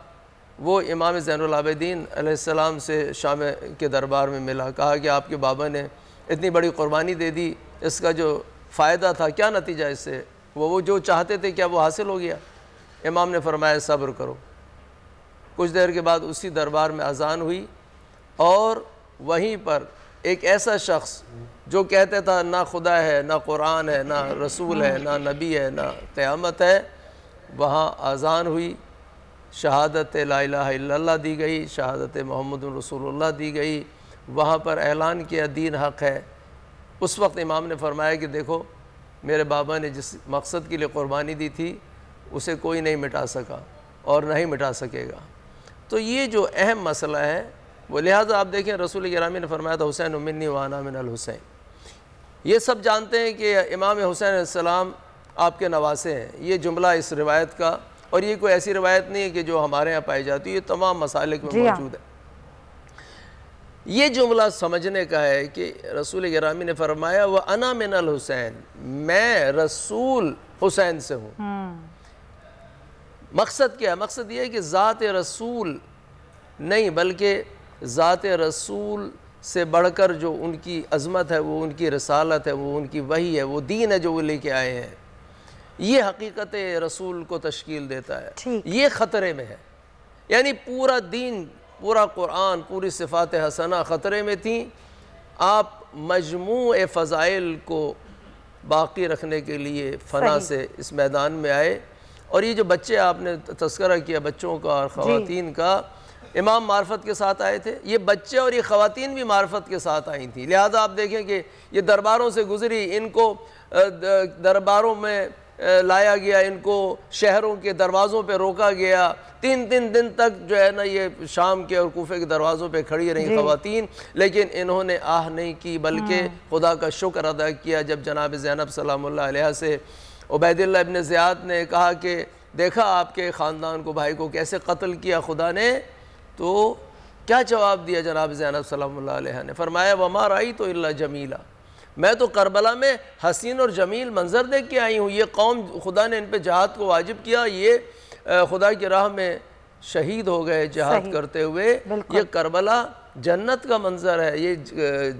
وہ امام زین العابدین علیہ السلام سے شام کے دربار میں ملا، کہا کہ آپ کے بابا نے اتنی بڑی قربانی دے دی، اس کا جو فائدہ تھا کیا نتیجہ اس سے، وہ جو چاہتے تھے کیا وہ حاصل ہو گیا؟ امام نے فرمایا صبر کرو۔ کچھ دیر کے بعد اسی دربار میں اذان ہوئی، اور وہیں پر ایک ایسا شخص جو کہتا تھا نہ خدا ہے، نہ قرآن ہے، نہ رسول ہے، نہ نبی ہے، نہ قیامت ہے، وہاں اذان ہوئی، شہادت لا الہ الا اللہ دی گئی، شہادت محمد رسول اللہ دی گئی، وہاں پر اعلان کیا دین حق ہے۔ اس وقت امام نے فرمایا کہ دیکھو میرے بابا نے جس مقصد کے لیے قربانی دی تھی اسے کوئی نہیں مٹا سکا اور نہ ہی مٹا سکے گا۔ تو یہ جو اہم مسئلہ ہے وہ، لہٰذا آپ دیکھیں رسول گرامی نے فرمایا تھا حسین منی وانا من الحسین۔ یہ سب جانتے ہیں کہ امام حسین علیہ السلام آپ کے نواسے ہیں، یہ جملہ اس روایت کا، اور یہ کوئی ایسی روایت نہیں ہے کہ جو ہمارے ہاں پائی جاتی ہے، یہ تمام مسالک میں موجود ہے۔ یہ جملہ سمجھنے کا ہے کہ رسول گرامی نے فرمایا وَأَنَا مِنَ الْحُسَيْن، میں رسول حسین سے ہوں۔ مقصد کیا ہے؟ مقصد یہ ہے کہ ذات رسول نہیں، بلکہ ذات رسول سے بڑھ کر جو ان کی عظمت ہے، وہ ان کی رسالت ہے، وہ ان کی وحی ہے، وہ دین ہے جو وہ لے کے آئے ہیں، یہ حقیقت رسول کو تشکیل دیتا ہے۔ یہ خطرے میں ہے، یعنی پورا دین، پورا قرآن، پوری صفات حسنہ خطرے میں تھیں۔ آپ مجموع فضائل کو باقی رکھنے کے لیے فنا سے اس میدان میں آئے، اور یہ جو بچے آپ نے تذکرہ کیا بچوں کا اور خواتین کا، امام معرفت کے ساتھ آئے تھے، یہ بچے اور یہ خواتین بھی معرفت کے ساتھ آئی تھیں، لہذا آپ دیکھیں کہ یہ درباروں سے گزری، ان کو درباروں میں لایا گیا، ان کو شہروں کے دروازوں پہ روکا گیا، 3 دن تک جو ہے نا یہ شام کے اور کوفے کے دروازوں پہ کھڑی رہیں خواتین، لیکن انہوں نے آہ نہیں کی، بلکہ خدا کا شکر ادا کیا جب جناب زینب سلام اللہ علیہ سے عبید اللہ ابن زیاد نے کہا کہ دیکھا آپ کے خاندان کو، بھائی کو کیسے قتل کیا خدا نے، تو کیا جواب دیا جناب زینب سلام اللہ علیہ نے؟ فرمایا وَمَا رَأَيْتُ إِلَّا جَمِيلًا، میں تو کربلا میں حسین اور جمیل منظر دیکھ کے آئی ہوں، یہ قوم خدا نے ان پہ جہاد کو واجب کیا، یہ خدا کی راہ میں شہید ہو گئے جہاد کرتے ہوئے، یہ کربلا جنت کا منظر ہے، یہ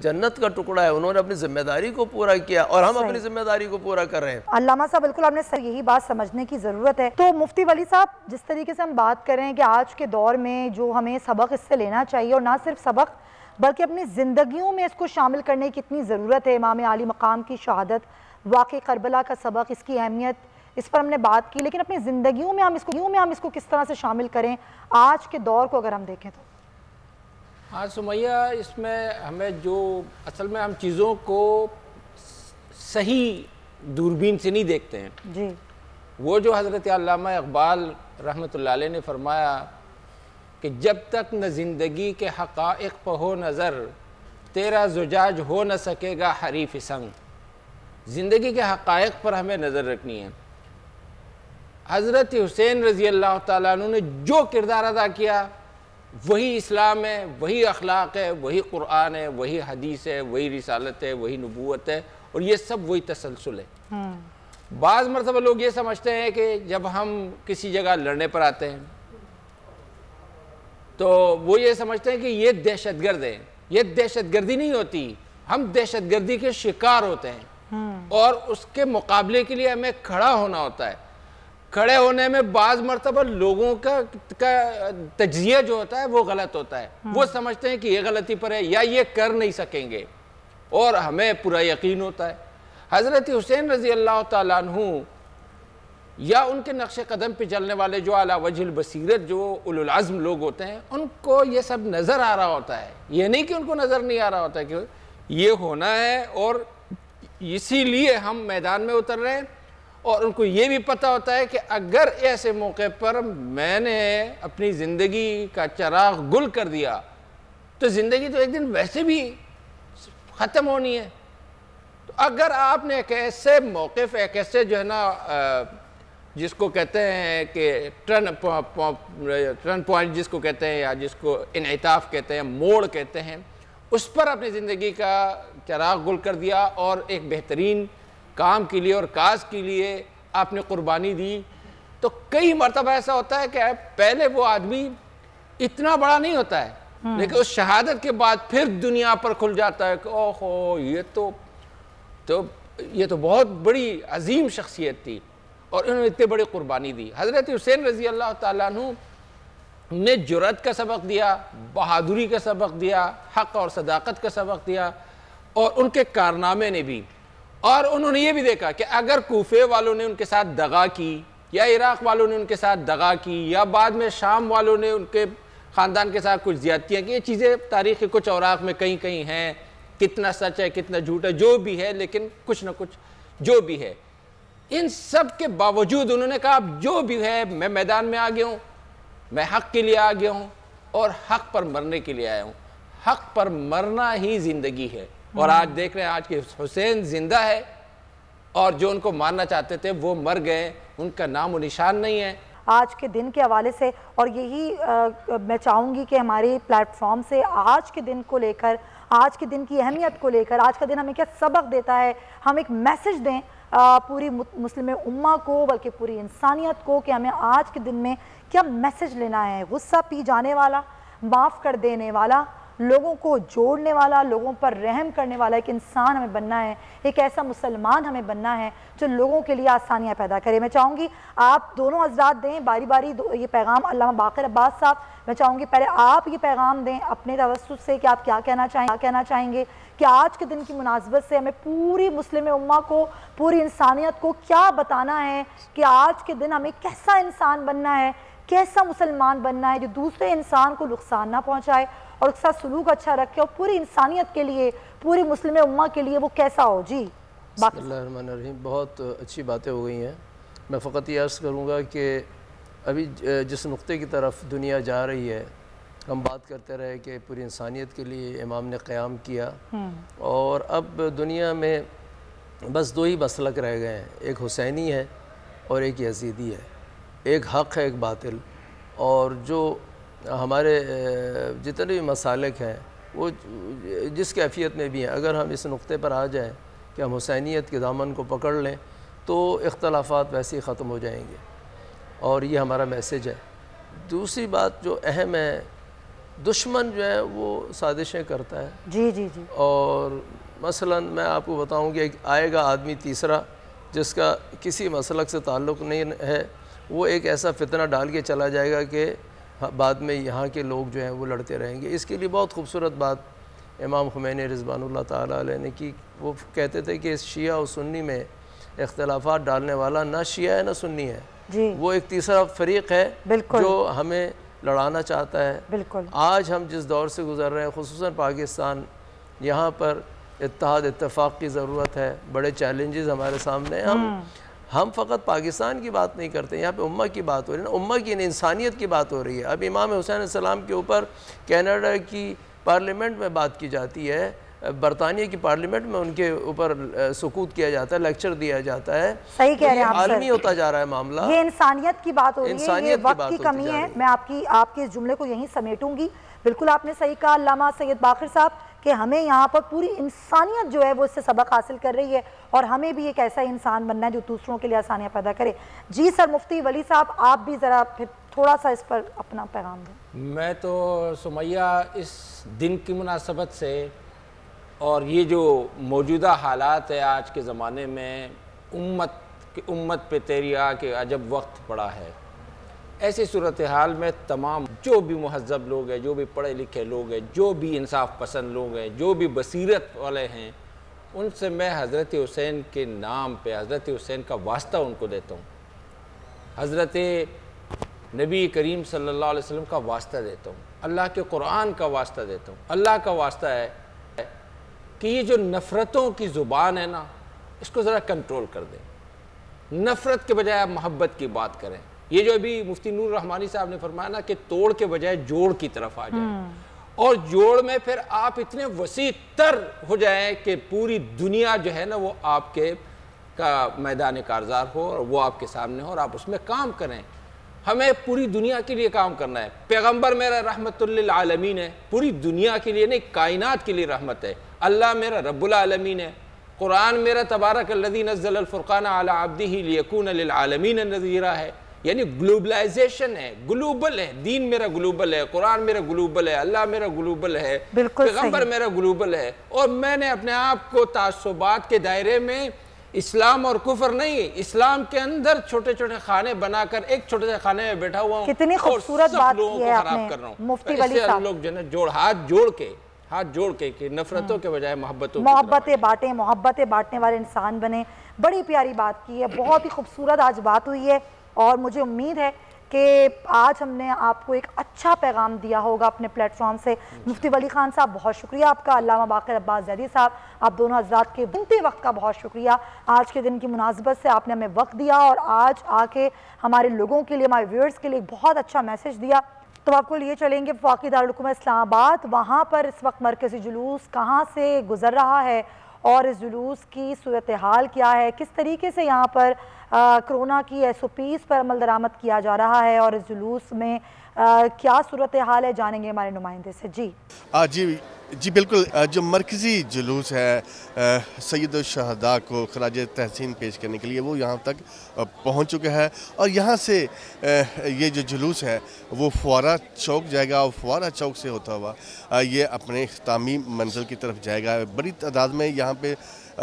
جنت کا ٹکڑا ہے، انہوں نے اپنی ذمہ داری کو پورا کیا، اور ہم اپنی ذمہ داری کو پورا کر رہے ہیں۔ علامہ صاحب بالکل آپ نے یہی بات سمجھنے کی ضرورت ہے۔ تو مفتی ولی صاحب، جس طریقے سے ہم بات کریں کہ آج کے دور میں جو ہمیں سبق اس سے لینا چاہیے، اور نہ صرف سبق بلکہ اپنی زندگیوں میں اس کو شامل کرنے کی اتنی ضرورت ہے، امام عالی مقام کی شہادت، واقع کربلا کا سبق، اس کی اہمیت، اس پر ہم نے بات کی، لیکن اپنی زندگیوں میں ہم اس کو کس طرح سے شامل کریں آج کے دور کو اگر ہم دیکھیں تو؟ ہاں سمیہ، اس میں ہمیں جو اصل میں ہم چیزوں کو صحیح دوربین سے نہیں دیکھتے ہیں۔ جی، وہ جو حضرت علامہ اقبال رحمۃ اللہ علیہ نے فرمایا کہ جب تک نہ زندگی کے حقائق پہ ہو نظر، تیرا زجاج ہو نہ سکے گا حریف سنگ۔ زندگی کے حقائق پر ہمیں نظر رکھنی ہے۔ حضرت حسین رضی اللہ تعالیٰ عنہ نے جو کردار ادا کیا وہی اسلام ہے، وہی اخلاق ہے، وہی قرآن ہے، وہی حدیث ہے، وہی رسالت ہے، وہی نبوت ہے، اور یہ سب وہی تسلسل ہے۔ بعض مرتبہ لوگ یہ سمجھتے ہیں کہ جب ہم کسی جگہ لڑنے پر آتے ہیں تو وہ یہ سمجھتے ہیں کہ یہ دہشت گرد ہے۔ یہ دہشت گردی نہیں ہوتی، ہم دہشت گردی کے شکار ہوتے ہیں، اور اس کے مقابلے کے لیے ہمیں کھڑا ہونا ہوتا ہے۔ کھڑے ہونے میں بعض مرتبہ لوگوں کا تجزیہ جو ہوتا ہے وہ غلط ہوتا ہے، وہ سمجھتے ہیں کہ یہ غلطی پر ہے یا یہ کر نہیں سکیں گے، اور ہمیں پورا یقین ہوتا ہے۔ حضرت حسین رضی اللہ تعالیٰ عنہ یا ان کے نقش قدم پہ چلنے والے جو اعلیٰ وجہ البصیرت جو اولو العزم لوگ ہوتے ہیں، ان کو یہ سب نظر آ رہا ہوتا ہے، یہ نہیں کہ ان کو نظر نہیں آ رہا ہوتا ہے کہ یہ ہونا ہے، اور اسی لیے ہم میدان میں اتر رہے ہیں۔ اور ان کو یہ بھی پتہ ہوتا ہے کہ اگر ایسے موقع پر میں نے اپنی زندگی کا چراغ گل کر دیا تو زندگی تو ایک دن ویسے بھی ختم ہونی ہے۔ تو اگر آپ نے ایک ایسے موقف، ایک ایسے جو ہے نا جس کو کہتے ہیں کہ ٹرن پوائنٹ جس کو کہتے ہیں، یا جس کو انعطاف کہتے ہیں، موڑ کہتے ہیں، اس پر اپنی زندگی کا چراغ گل کر دیا اور ایک بہترین کام کے لیے اور کاز کے لیے آپ نے قربانی دی، تو کئی مرتبہ ایسا ہوتا ہے کہ پہلے وہ آدمی اتنا بڑا نہیں ہوتا ہے، لیکن اس شہادت کے بعد پھر دنیا پر کھل جاتا ہے کہ اوہو یہ تو بہت بڑی عظیم شخصیت تھی اور انہوں نے اتنی بڑی قربانی دی۔ حضرت حسین رضی اللہ تعالیٰ عنہ نے جرأت کا سبق دیا، بہادری کا سبق دیا، حق اور صداقت کا سبق دیا، اور ان کے کارنامے نے بھی، اور انہوں نے یہ بھی دیکھا کہ اگر کوفے والوں نے ان کے ساتھ دغا کی، یا عراق والوں نے ان کے ساتھ دغا کی، یا بعد میں شام والوں نے ان کے خاندان کے ساتھ کچھ زیادتیاں کی، یہ چیزیں تاریخ کے کچھ اوراق میں کہیں کہیں ہیں، کتنا سچ ہے کتنا جھوٹ ہے جو بھی ہے، لیکن کچھ نہ کچھ جو بھی ہے، ان سب کے باوجود انہوں نے کہا اب جو بھی ہے میں میدان میں آ گیا ہوں، میں حق کے لیے آ گیا ہوں اور حق پر مرنے کے لیے آیا ہوں۔ حق پر مرنا ہی زندگی ہے، اور آج دیکھ رہے ہیں آج کے حسین زندہ ہے، اور جو ان کو مارنا چاہتے تھے وہ مر گئے، ان کا نام و نشان نہیں ہے۔ آج کے دن کے حوالے سے، اور یہی میں چاہوں گی کہ ہماری پلیٹ فارم سے آج کے دن کو لے کر، آج کے دن کی اہمیت کو لے کر، آج کا دن ہمیں کیا سبق دیتا ہے، ہم ایک میسج دیں پوری مسلم امہ کو، بلکہ پوری انسانیت کو، کہ ہمیں آج کے دن میں کیا میسج لینا ہے۔ غصہ پی جانے والا، معاف کر دینے والا، لوگوں کو جوڑنے والا، لوگوں پر رحم کرنے والا ایک انسان ہمیں بننا ہے، ایک ایسا مسلمان ہمیں بننا ہے جو لوگوں کے لیے آسانیاں پیدا کرے۔ میں چاہوں گی آپ دونوں حضرات دیں باری باری یہ پیغام۔ علامہ باقر عباس صاحب، میں چاہوں گی پہلے آپ یہ پیغام دیں اپنے توسط سے کہ آپ کیا کہنا چاہیں گے کہ آج کے دن کی مناسبت سے ہمیں پوری مسلم امہ کو، پوری انسانیت کو کیا بتانا ہے کہ آج کے دن ہمیں کیسا انسان بننا ہے، کیسا مسلمان بننا ہے جو دوسرے انسان کو نقصان نہ پہنچائے اور اس کا سلوک اچھا رکھے، اور پوری انسانیت کے لیے، پوری مسلم امہ کے لیے وہ کیسا ہو۔ جی بسم اللہ الرحمن الرحیم، بہت اچھی باتیں ہو گئی ہیں۔ میں فقط یہ عرض کروں گا کہ ابھی جس نقطے کی طرف دنیا جا رہی ہے، ہم بات کرتے رہے کہ پوری انسانیت کے لیے امام نے قیام کیا، اور اب دنیا میں بس دو ہی مسلک رہ گئے ہیں، ایک حسینی ہے اور ایک یزیدی ہے، ایک حق ہے ایک باطل۔ اور جو ہمارے جتنے بھی مسالک ہیں وہ جس کیفیت میں بھی ہیں، اگر ہم اس نقطے پر آ جائیں کہ ہم حسینیت کے دامن کو پکڑ لیں تو اختلافات ویسے ہی ختم ہو جائیں گے، اور یہ ہمارا میسج ہے۔ دوسری بات جو اہم ہے، دشمن جو ہے وہ سازشیں کرتا ہے۔ جی جی جی۔ اور مثلا میں آپ کو بتاؤں کہ آئے گا آدمی تیسرا جس کا کسی مسلک سے تعلق نہیں ہے، وہ ایک ایسا فتنہ ڈال کے چلا جائے گا کہ بعد میں یہاں کے لوگ جو ہیں وہ لڑتے رہیں گے۔ اس کے لیے بہت خوبصورت بات امام خمینی رضوان اللہ تعالیٰ علیہ نے کی۔ وہ کہتے تھے کہ شیعہ و سنی میں اختلافات ڈالنے والا نہ شیعہ ہے نہ سنی ہے، جی وہ ایک تیسرا فریق ہے جو ہمیں لڑانا چاہتا ہے۔ بالکل۔ آج ہم جس دور سے گزر رہے ہیں، خصوصاً پاکستان، یہاں پر اتحاد اتفاق کی ضرورت ہے، بڑے چیلنجز ہمارے سامنے ہیں۔ ہم فقط پاکستان کی بات نہیں کرتے، یہاں پہ امہ کی بات ہو رہی ہے نا، امہ کی انسانیت کی بات ہو رہی ہے۔ اب امام حسین علیہ السلام کے اوپر کینیڈا کی پارلیمنٹ میں بات کی جاتی ہے، برطانیہ کی پارلیمنٹ میں ان کے اوپر سکوت کیا جاتا ہے، لیکچر دیا جاتا ہے۔ صحیح کہہ رہے ہیں آپ، عالمی ہوتا جا رہا ہے معاملہ، یہ انسانیت کی بات ہو رہی ہے، یہ وقت کی کمی ہے۔ میں آپ کے اس جملے کو یہیں سمیٹوں گی۔ بالکل آپ نے صحیح کہا علامہ سید باقر صاحب کہ ہمیں یہاں پر پوری انسانیت جو ہے وہ اس سے سبق حاصل کر رہی ہے، اور ہمیں بھی ایک ایسا انسان بننا ہے جو دوسروں کے لیے آسانیاں پیدا کرے۔ جی سر مفتی ولی صاحب، آپ بھی ذرا پھر تھوڑا سا اس پر اپنا پیغام دیں۔ میں تو سمیہ اس دن کی مناسبت سے اور یہ جو موجودہ حالات ہے آج کے زمانے میں، امت پہ تیری آ کے عجب وقت پڑا ہے، ایسی صورتحال میں تمام جو بھی مہذب لوگ ہیں، جو بھی پڑھے لکھے لوگ ہیں، جو بھی انصاف پسند لوگ ہیں، جو بھی بصیرت والے ہیں، ان سے میں حضرت حسین کے نام پہ حضرت حسین کا واسطہ ان کو دیتا ہوں، حضرت نبی کریم صلی اللہ علیہ وسلم کا واسطہ دیتا ہوں، اللہ کے قرآن کا واسطہ دیتا ہوں۔ اللہ کا واسطہ ہے کہ یہ جو نفرتوں کی زبان ہے نا، اس کو ذرا کنٹرول کر دیں، نفرت کے بجائے آپ محبت کی بات کریں۔ یہ جو ابھی مفتی نور رحمانی صاحب نے فرمایا نا کہ توڑ کے بجائے جوڑ کی طرف آ جائیں، اور جوڑ میں پھر آپ اتنے وسیع تر ہو جائیں کہ پوری دنیا جو ہے نا وہ آپ کے کا میدان کارزار ہو، اور وہ آپ کے سامنے ہو، اور آپ اس میں کام کریں۔ ہمیں پوری دنیا کے لیے کام کرنا ہے۔ پیغمبر میرا رحمت للعالمین ہے، پوری دنیا کے لیے نہیں، کائنات کے لیے رحمت ہے۔ اللہ میرا رب العالمین ہے، قرآن میرا تبارک الذی نزل الفرقان علی عبدہ لیکون للعالمین نذیرا ہے۔ یعنی گلوبلائزیشن ہے، گلوبل ہے، دین میرا گلوبل ہے، قرآن میرا گلوبل ہے، اللہ میرا گلوبل ہے، پیغمبر میرا گلوبل ہے، اور میں نے اپنے آپ کو تعصبات کے دائرے میں اسلام اور کفر نہیں، اسلام کے اندر چھوٹے چھوٹے خانے بنا کر ایک چھوٹے سے خانے میں بیٹھا ہوا ہوں، کتنی خوبصورت بات کی ہے آپ نے مفتی ولی صاحب۔ لوگ جو ہے ہاتھ جوڑ کے کہ نفرتوں کے بجائے محبتیں بانٹیں، محبتیں بانٹنے والے انسان بنے۔ بڑی پیاری بات کی ہے، بہت ہی خوبصورت آج بات ہوئی ہے، اور مجھے امید ہے کہ آج ہم نے آپ کو ایک اچھا پیغام دیا ہوگا اپنے پلیٹ فارم سے۔ مفتی ولی خان صاحب بہت شکریہ آپ کا، علامہ باقر عباس زیدی صاحب آپ دونوں حضرات کے قیمتی وقت کا بہت شکریہ۔ آج کے دن کی مناسبت سے آپ نے ہمیں وقت دیا اور آج آ کے ہمارے لوگوں کے لیے، ہمارے ویورز کے لیے بہت اچھا میسج دیا۔ تو آپ کو لیے چلیں گے وفاقی دارالحکومت اسلام آباد، وہاں پر اس وقت مرکزی جلوس کہاں سے گزر رہا ہے اور اس جلوس کی صورتحال کیا ہے، کس طریقے سے یہاں پر کرونا کی SOPs پر عمل درآمد کیا جا رہا ہے اور اس جلوس میں کیا صورتحال ہے، جانیں گے ہمارے نمائندے سے۔ جی بالکل، جو مرکزی جلوس ہے سید الشہداء کو خراج تحسین پیش کرنے کے لیے وہ یہاں تک پہنچ چکا ہے، اور یہاں سے یہ جو جلوس ہے وہ فوارہ چوک جائے گا، اور فوارہ چوک سے ہوتا ہوا یہ اپنے اختتامی منزل کی طرف جائے گا۔ بڑی تعداد میں یہاں پہ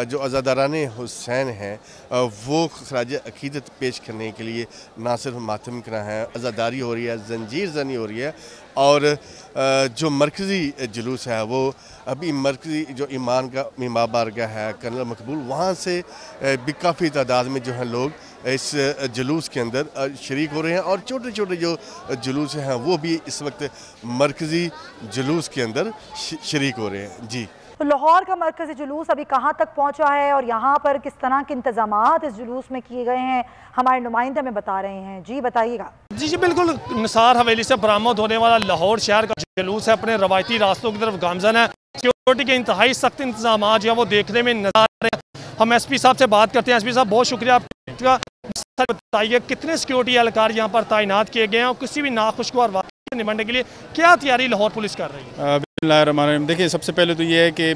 جو عزاداران حسین ہیں وہ خراج عقیدت پیش کرنے کے لیے نہ صرف ماتم کرنا ہے، عزاداری ہو رہی ہے، زنجیر زنی ہو رہی ہے، اور جو مرکزی جلوس ہے وہ ابھی مرکزی جو امام بارگاہ ہے کرنل مقبول، وہاں سے بھی کافی تعداد میں جو ہیں لوگ اس جلوس کے اندر شریک ہو رہے ہیں، اور چھوٹے چھوٹے جو جلوس ہیں وہ بھی اس وقت مرکزی جلوس کے اندر شریک ہو رہے ہیں۔ جی تو لاہور کا مرکزی جلوس ابھی کہاں تک پہنچا ہے اور یہاں پر کس طرح کے انتظامات اس جلوس میں کیے گئے ہیں، ہمارے نمائندے ہمیں بتا رہے ہیں۔ جی بتائیے گا۔ جی بالکل، نثار حویلی سے برآمد ہونے والا لاہور شہر کا جلوس ہے اپنے روایتی راستوں کی طرف گامزن ہے۔ سیکورٹی کے انتہائی سخت انتظامات جو ہے وہ دیکھنے میں نظر آ رہے ہیں۔ ہم SP صاحب سے بات کرتے ہیں۔ SP صاحب بہت شکریہ آپ کا، بتائیے کتنے سیکورٹی اہلکار یہاں پر تعینات کیے گئے ہیں اور کسی بھی ناخوشگوار واقعے سے نمٹنے کے لیے کیا تیاری لاہور پولیس کر رہی ہے؟ بسم اللہ الرحمن الرحیم۔ دیکھیں، سب سے پہلے تو یہ ہے کہ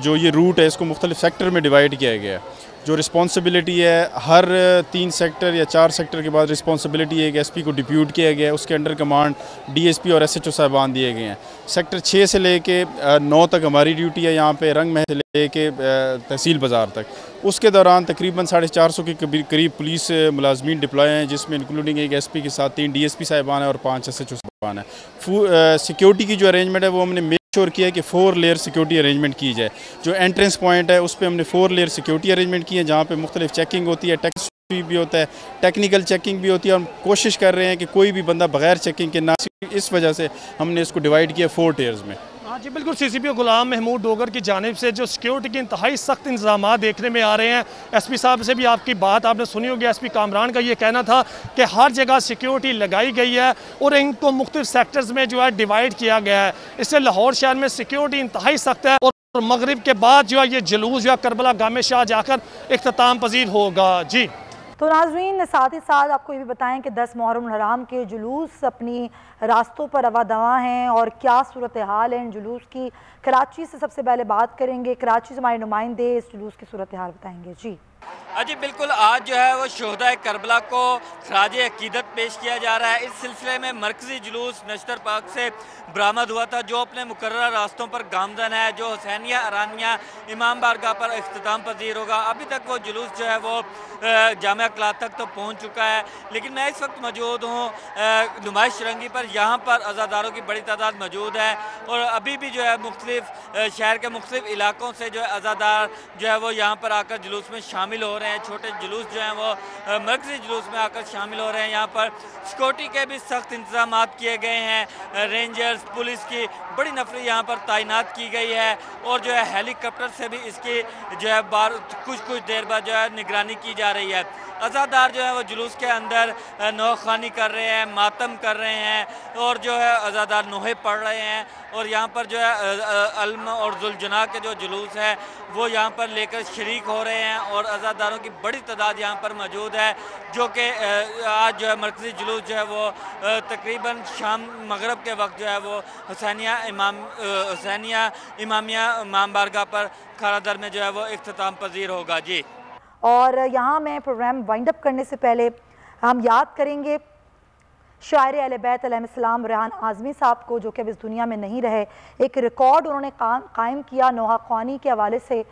جو یہ روٹ ہے اس کو مختلف سیکٹر میں ڈیوائیڈ کیا گیا ہے۔ جو رسپانسبلٹی ہے ہر 3 سیکٹر یا 4 سیکٹر کے بعد رسپانسبلٹی ہے کہ SP کو ڈپیوٹ کیا گیا ہے، اس کے انڈر کمانڈ DSP اور SHO صاحبان دیے گئے ہیں۔ سیکٹر 6 سے لے کے 9 تک ہماری ڈیوٹی ہے یہاں پہ، رنگ محل سے لے کے تحصیل بازار تک۔ اس کے دوران تقریباً 450 کے قریب پولیس ملازمین ڈپلائے ہیں، جس میں انکلوڈنگ ایک SP کے ساتھ 3 DSP صاحبان ہیں اور 5 SHO صاحبان ہیں۔ سیکیورٹی کی جو ارینجمنٹ ہے وہ ہم نے میک شور کیا ہے کہ 4 لیئر سیکیورٹی ارینجمنٹ کی جائے۔ جو انٹرنس پوائنٹ ہے اس پہ ہم نے 4 لیئر سیکیورٹی ارینجمنٹ کی ہے، جہاں پہ مختلف چیکنگ ہوتی ہے، ٹیکس بھی ہوتا ہے، ٹیکنیکل چیکنگ بھی ہوتی ہے، اور ہم کوشش کر رہے ہیں کہ کوئی بھی بندہ بغیر چیکنگ کے نہ، اس وجہ سے ہم نے اس کو ڈیوائیڈ کیا 4 ٹیئرز میں۔ ہاں جی بالکل، CCPO غلام محمود ڈوگر کی جانب سے جو سیکیورٹی کے انتہائی سخت انتظامات دیکھنے میں آ رہے ہیں۔ SP صاحب سے بھی آپ کی بات آپ نے سنی ہوگی، SP کامران کا یہ کہنا تھا کہ ہر جگہ سیکیورٹی لگائی گئی ہے اور ان کو مختلف سیکٹرز میں جو ہے ڈیوائیڈ کیا گیا ہے۔ اس سے لاہور شہر میں سیکیورٹی انتہائی سخت ہے، اور مغرب کے بعد جو ہے یہ جلوس جو ہے کربلا گام شاہ جا کر اختتام پذیر ہوگا۔ جی تو ناظرین، ساتھ ہی ساتھ آپ کو یہ بھی بتائیں کہ 10 محرم الحرام کے جلوس اپنی راستوں پر رواں دواں ہیں اور کیا صورتحال ہے ان جلوس کی۔ کراچی سے سب سے پہلے بات کریں گے، کراچی سے ہمارے نمائندے اس جلوس کی صورتحال بتائیں گے۔ جی جی بالکل، آج جو ہے وہ شہدائے کربلا کو خراج عقیدت پیش کیا جا رہا ہے۔ اس سلسلے میں مرکزی جلوس نشتر پاک سے برآمد ہوا تھا، جو اپنے مقررہ راستوں پر گامزن ہے، جو حسینیہ ارانیہ امام بارگاہ پر اختتام پذیر ہوگا۔ ابھی تک وہ جلوس جو ہے وہ جامعہ اقلاع تک تو پہنچ چکا ہے، لیکن میں اس وقت موجود ہوں نمائش رنگی پر۔ یہاں پر عزاداروں کی بڑی تعداد موجود ہے، اور ابھی بھی جو ہے مختلف شہر کے مختلف علاقوں سے جو ہے عزادار جو ہے وہ یہاں پر آ کر جلوس میں شامل ہو رہے ہیں۔ چھوٹے جلوس جو ہیں وہ مرکزی جلوس میں آ کر شامل ہو رہے ہیں۔ یہاں پر سیکورٹی کے بھی سخت انتظامات کیے گئے ہیں، رینجرز پولیس کی بڑی نفری یہاں پر تعینات کی گئی ہے، اور جو ہے ہیلی کاپٹر سے بھی اس کی جو ہے کچھ دیر بعد جو ہے نگرانی کی جا رہی ہے۔ عزادار جو ہے وہ جلوس کے اندر نوخ خوانی کر رہے ہیں، ماتم کر رہے ہیں، اور جو ہے عزادار نوحے پڑھ رہے ہیں، اور یہاں پر جو ہے علم اور ذوالجناح کے جو جلوس ہے وہ یہاں پر لے کر شریک ہو رہے ہیں، اور عزاداروں کی بڑی تعداد یہاں پر موجود ہے، جو کہ آج جو ہے مرکزی جلوس جو ہے وہ تقریباً شام مغرب کے وقت جو ہے وہ حسینیہ امامیہ امام بارگاہ پر کھارا در میں جو ہے وہ اختتام پذیر ہوگا۔ جی اور یہاں میں پروگرام وائنڈ اپ کرنے سے پہلے ہم یاد کریں گے شاعر اہل بیت علیہ السلام ریحان اعظمی صاحب کو، جو کہ اب اس دنیا میں نہیں رہے. ایک ریکارڈ انہوں نے قائم کیا نوحہ خوانی کے حوالے سے،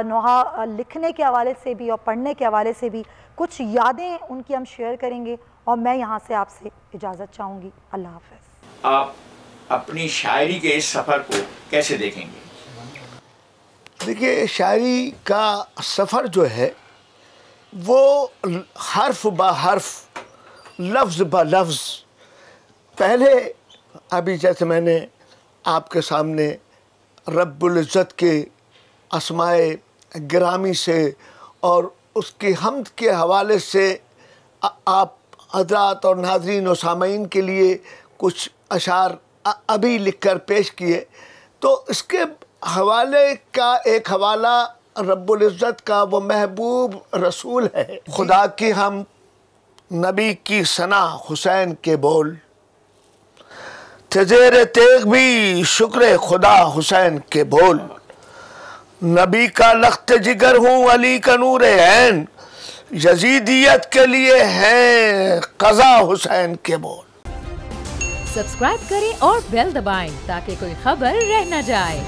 نوحہ لکھنے کے حوالے سے بھی اور پڑھنے کے حوالے سے بھی. کچھ یادیں ان کی ہم شیئر کریں گے اور میں یہاں سے آپ سے اجازت چاہوں گی. اللہ حافظ. آپ اپنی شاعری کے اس سفر کو کیسے دیکھیں گے؟ دیکھیے، شاعری کا سفر جو ہے وہ حرف با حرف، لفظ با لفظ، پہلے ابھی جیسے میں نے آپ کے سامنے رب العزت کے اسماء گرامی سے اور اس کی حمد کے حوالے سے آپ حضرات اور ناظرین و سامعین کے لیے کچھ اشعار ابھی لکھ کر پیش کیے، تو اس کے حوالے کا ایک حوالہ رب العزت کا وہ محبوب رسول ہے. خدا کی ہم نبی کی ثنا حسین کے بول، تزیر تیغ بھی شکر خدا حسین کے بول، نبی کا لخت جگر ہوں علی کا نور عین، یزیدیت کے لیے ہیں قضا حسین کے بول. سبسکرائب کریں اور بیل دبائیں تاکہ کوئی خبر رہ نہ جائے.